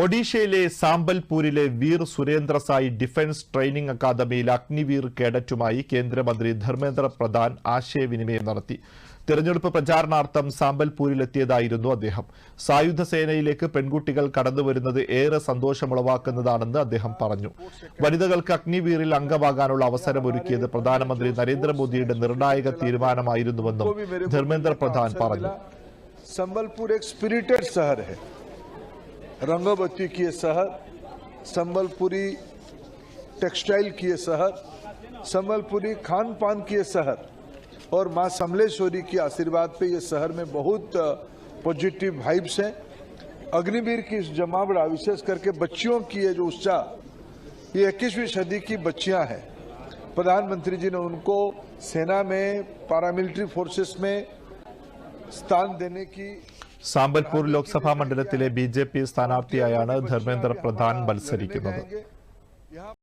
ഒഡീഷയിലെ സാമ്പൽപൂരിലെ Veer Surendra Sai defence training അക്കാദമിയിൽ അഗ്നിവീർ കേഡറ്റുമായി കേന്ദ്രമന്ത്രി ധർമ്മേന്ദ്ര പ്രധാൻ ആശയവിനിമയം നടത്തി. തെരഞ്ഞെടുപ്പ് പ്രചാരണാർത്ഥം സാമ്പൽപൂരിലെത്തിയതായിരുന്നു അദ്ദേഹം. സായുധ സേനയിലേക്ക് പെൺകുട്ടികൾ കടന്നുവരുന്നത് ഏറെ സന്തോഷമുളവാക്കുന്നതാണെന്ന് അദ്ദേഹം പറഞ്ഞു. വനിതകൾക്ക് അഗ്നിവീറിൽ അംഗമാകാനുള്ള അവസരമൊരുക്കിയത് പ്രധാനമന്ത്രി നരേന്ദ്രമോദിയുടെ നിർണായക തീരുമാനമായിരുന്നുവെന്നും ധർമ്മേന്ദ്ര പ്രധാൻ പറഞ്ഞു. संबलपुर एक स्पिरिटेड शहर है, रंगवती की शहर, संबलपुरी टेक्सटाइल की शहर, संबलपुरी खान पान की शहर और मां समलेश्वरी के आशीर्वाद पे ये शहर में बहुत पॉजिटिव वाइब्स हैं. अग्निवीर की इस जमावड़ा विशेष करके बच्चियों की ये जो उत्साह, ये 21वीं सदी की बच्चियां हैं. प्रधानमंत्री जी ने उनको सेना में, पारामिलिट्री फोर्सेस में സ്ഥാനം ദേനേക്ക്. സാമ്പൽപൂർ ലോക്സഭാ മണ്ഡലത്തിലെ ബിജെപി സ്ഥാനാർത്ഥിയായാണ് ധർമ്മേന്ദ്ര പ്രധാൻ മത്സരിക്കുന്നത്.